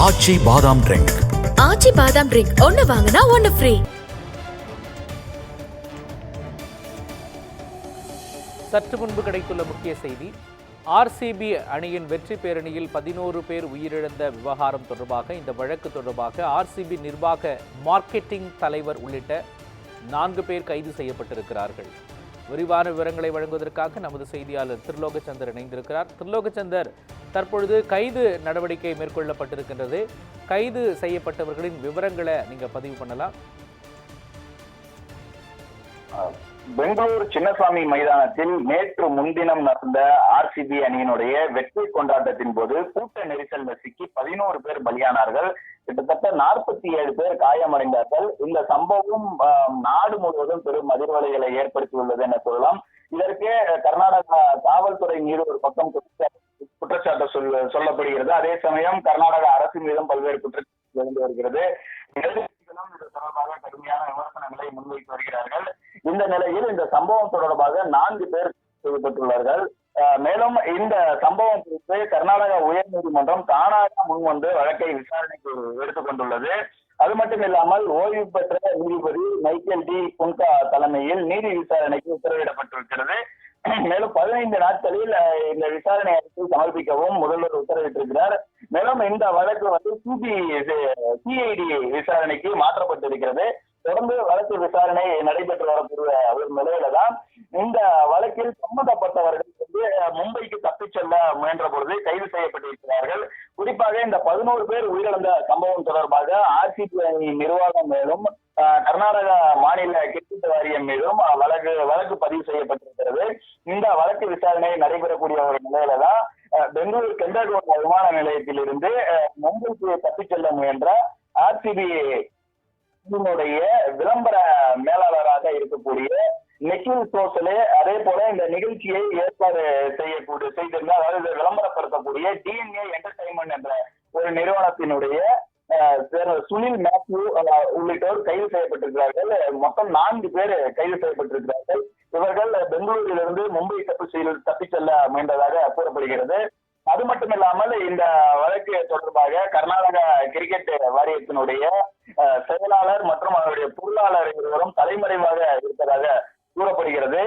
ஆச்சி பாதாம் ட்ரிங்க். ஆச்சி பாதாம் ட்ரிங்க் ஒன்னு வாங்கினா ஒன்னு ஃப்ரீ. சற்று முன்பு கிடைத்துள்ள முக்கிய செய்தி, ஆர்சிபி அணியின் வெற்றி பேரணியில் 11 பேர் உயிரிழந்த விவகாரம் தொடர்பாக, இந்த வழக்கு தொடர்பாக ஆர்சிபி நிர்வாக மார்க்கெட்டிங் தலைவர் உள்ளிட்ட 4 பேர் கைது செய்யப்பட்டிருக்கிறார்கள். விரிவான விவரங்களை வழங்குவதற்காக நமது செய்தியாளர் திருலோகச்சந்தர் இணைந்திருக்கிறார். திருலோகச்சந்தர், தற்பொழுது கைது நடவடிக்கை மேற்கொள்ளப்பட்டிருக்கின்றது. கைது செய்யப்பட்டவர்களின் விவரங்களை நீங்க பதிவு பண்ணலாம். பெங்களூரு சின்னசாமி மைதானத்தில் நேற்று முன்தினம் நடந்த ஆர்சிபி அணியினுடைய வெற்றி கொண்டாட்டத்தின் போது கூட்ட நெரிசல் சிக்கி 11 பேர் பலியானார்கள். கிட்டத்தட்ட 47 பேர் காயமடைந்தார்கள். இந்த சம்பவம் நாடு முழுவதும் பெரும் அதிர்வலைகளை ஏற்படுத்தியுள்ளது என சொல்லலாம். இதற்கு கர்நாடகா காவல்துறை மீது ஒரு பக்கம் குற்றச்சாட்டு சொல்லப்படுகிறது. அதே சமயம் கர்நாடக அரசு மீதும் பல்வேறு குற்றச்சாட்டு இருந்து வருகிறது. இது தொடர்பாக கடுமையான விமர்சனங்களை முன்வைத்து வருகிறார்கள். இந்த நிலையில் இந்த சம்பவம் தொடர்பாக 4 பேர் செய்யப்பட்டுள்ளார்கள். மேலும் இந்த சம்பவம் குறித்து கர்நாடக உயர்நீதிமன்றம் தானாக முன்வந்து வழக்கை விசாரணைக்கு எடுத்துக் கொண்டுள்ளது. அது மட்டும் இல்லாமல் ஓய்வு பெற்ற நீதிபதி மைக்கேல் டி குன்கா தலைமையில் நீதி விசாரணைக்கு உத்தரவிடப்பட்டிருக்கிறது. மேலும் 15 நாட்களில் இந்த விசாரணை அறிக்கை சமர்ப்பிக்கவும் முதல்வர் உத்தரவிட்டிருக்கிறார். மேலும் இந்த வழக்கு சிஐடி விசாரணைக்கு மாற்றப்பட்டிருக்கிறது. தொடர்ந்து வழக்கு விசாரணை நடைபெற்று வரக்கூடிய ஒரு நிலையில தான் இந்த வழக்கில் சம்பந்தப்பட்டவர்கள் மும்பைக்கு தப்பிச் செல்ல முயன்ற பொழுது கைது செய்யப்பட்டிருக்கிறார்கள். குறிப்பாக இந்த 11 பேர் உயிரிழந்த சம்பவம் தொடர்பாக ஆர்சிபி அணி நிர்வாகம் மேலும் கர்நாடக மாநில கிரிக்கெட் வாரியம் மீதும் வழக்கு பதிவு செய்யப்பட்டிருக்கிறது. இந்த வழக்கு விசாரணை நடைபெறக்கூடிய ஒரு நிலையில தான் பெங்களூரு கெண்டகோட்டா விமான நிலையத்தில் இருந்து மும்பைக்கு தப்பிச் செல்ல முயன்ற ஆர்சிபி விளம்பர மேலாளராக இருக்கக்கூடிய நிக்கில் சோசலே, அதே போல இந்த நிகழ்ச்சியை ஏற்பாடு செய்திருந்த, அதாவது விளம்பரப்படுத்தக்கூடிய டிஎன்ஏ என்டர்டைன்மெண்ட் என்ற ஒரு நிறுவனத்தினுடைய சுனில் மேத்யூ உள்ளிட்டோர் கைது செய்யப்பட்டிருக்கிறார்கள். மொத்தம் 4 பேர் கைது செய்யப்பட்டிருக்கிறார்கள். இவர்கள் பெங்களூரிலிருந்து மும்பை தப்பிச் செல்ல முயன்றதாக கூறப்படுகிறது. அது மட்டுமில்லாமல் இந்த வழக்கு தொடர்பாக கர்நாடக கிரிக்கெட் வாரியத்தினுடைய செயலாளர் மற்றும் அவருடைய பொருளாளர் இருவரும் தலைமறைவாக இருப்பதாக கூறப்படுகிறது.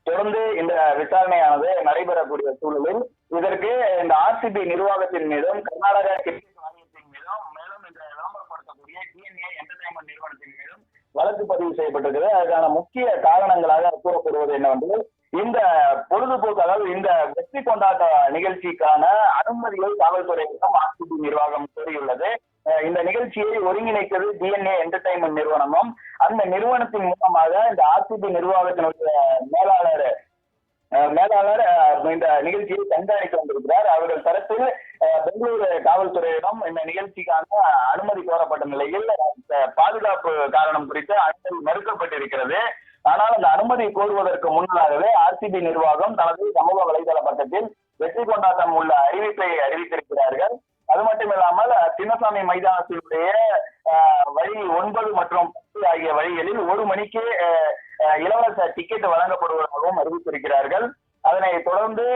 தொடர்ந்து இந்த விசாரணையானது நடைபெறக்கூடிய சூழலில் இதற்கு இந்த ஆர்சிபி நிர்வாகத்தின் மீதும் கர்நாடக கிரிக்கெட் வாரியத்தின் மீதும் மேலும் இந்த விளம்பரப்படுத்தக்கூடிய டிஎன்ஏ என்டர்டைன்மெண்ட் நிறுவனத்தின் மீதும் வழக்கு பதிவு செய்யப்பட்டிருக்கிறது. அதற்கான முக்கிய காரணங்களாக கூறப்படுவது என்னவென்று, இந்த பொழுதுபோக்கு, அதாவது இந்த வெற்றி கொண்டாட்ட நிகழ்ச்சிக்கான அனுமதியை காவல்துறையிடம் ஆர்சிபி நிர்வாகம் கோரியுள்ளது. இந்த நிகழ்ச்சியை ஒருங்கிணைக்கிறது டிஎன்ஏ என்டர்டைன்மெண்ட் நிறுவனமும். அந்த நிறுவனத்தின் மூலமாக இந்த ஆர்சிபி நிர்வாகத்தினுடைய மேலாளர் இந்த நிகழ்ச்சியை கண்காணித்து வந்திருக்கிறார். அவர்கள் தரப்பில் பெங்களூரு காவல்துறையிடம் இந்த நிகழ்ச்சிக்கான அனுமதி கோரப்பட்ட நிலையில் பாதுகாப்பு காரணம் குறித்து அனுமதி மறுக்கப்பட்டிருக்கிறது. ஆனால் அந்த அனுமதி கோருவதற்கு முன்னதாகவே ஆர்சிபி நிர்வாகம் தனது சமூக வலைதள பக்கத்தில் வெற்றி கொண்டாட்டம் உள்ள அறிவிப்பை அறிவித்திருக்கிறார்கள். அது மட்டும் இல்லாமல் சின்னசாமி மைதானத்தினுடைய வழி 9 மற்றும் 10 ஆகிய வழிகளில் 1 மணிக்கு இலவச டிக்கெட் வழங்கப்படுவதாகவும் அறிவித்திருக்கிறார்கள். அதனை தொடர்ந்து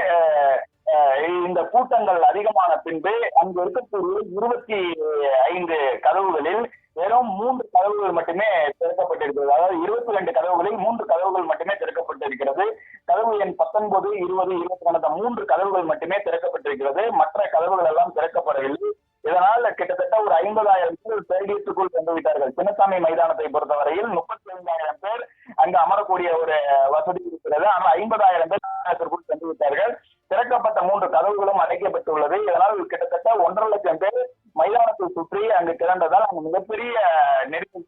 இந்த கூட்டங்கள் அதிகமான பின்பு அங்கு இருக்கக்கூடிய 25 கதவுகளில் வெறும் 3 கதவுகள் மட்டுமே திறக்கப்பட்டிருக்கிறது. அதாவது 22 கதவுகளில் 3 கதவுகள் மட்டுமே திறக்கப்பட்டிருக்கிறது. கதவு எண் 19, 20, 22 3 கதவுகள் மட்டுமே திறக்கப்பட்டிருக்கிறது. மற்ற கதவுகள் எல்லாம் திறக்கப்படவில்லை. இதனால் கிட்டத்தட்ட ஒரு 50,000 பேர் ஸ்டேடியத்துக்குள் சென்று விட்டார்கள். சின்னசாமி மைதானத்தை பொறுத்தவரையில் 35,000 பேர் அங்கு அமரக்கூடிய ஒரு வசதி இருக்கிறது. ஆனால் 50,000 பேர் மைதானத்திற்குள் சென்று விட்டார்கள். திறக்கப்பட்ட 3 கதவுகளும் அடைக்கப்பட்டுள்ளது. இதனால் கிட்டத்தட்ட 1.5 லட்சம் பேர் மைதானத்தை சுற்றி அங்கு திரண்டதால் அங்கு மிகப்பெரிய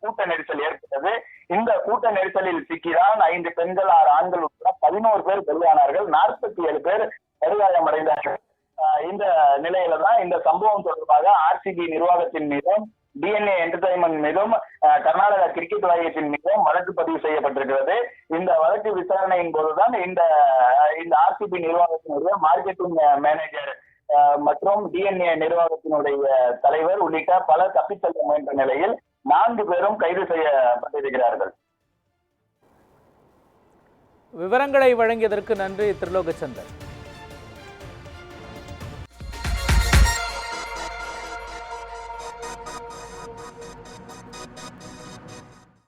கூட்ட நெரிசல் ஏற்பட்டது. இந்த கூட்ட நெரிசலில் சிக்கிதான் 5 பெண்கள் 6 ஆண்கள் உட்பட 11 பேர் பலியானார்கள். 47 பேர் படுகாயமடைந்தார்கள். இந்த நிலையில தான் இந்த சம்பவம் தொடர்பாக ஆர்சிபி நிர்வாகத்தின் மீதும் டிஎன்ஏ என்டர்டைன்மெண்ட் மீதும் கர்நாடக கிரிக்கெட் வாரியத்தின் மீதும் வழக்கு பதிவு செய்யப்பட்டிருக்கிறது. இந்த வழக்கு விசாரணையின் போதுதான் இந்த ஆர்சிபி நிர்வாகத்தினுடைய மார்க்கெட்டிங் மேனேஜர் மற்றும் டிஎன்ஏ நிர்வாகத்தினுடைய தலைவர் உள்ளிட்ட பலர் தப்பிச் செல்ல முயன்ற நிலையில் 4 பேரும் கைது செய்யப்பட்டிருக்கிறார்கள். விவரங்களை வழங்கியதற்கு நன்றி திருலோகச்சந்தர். நன்றி.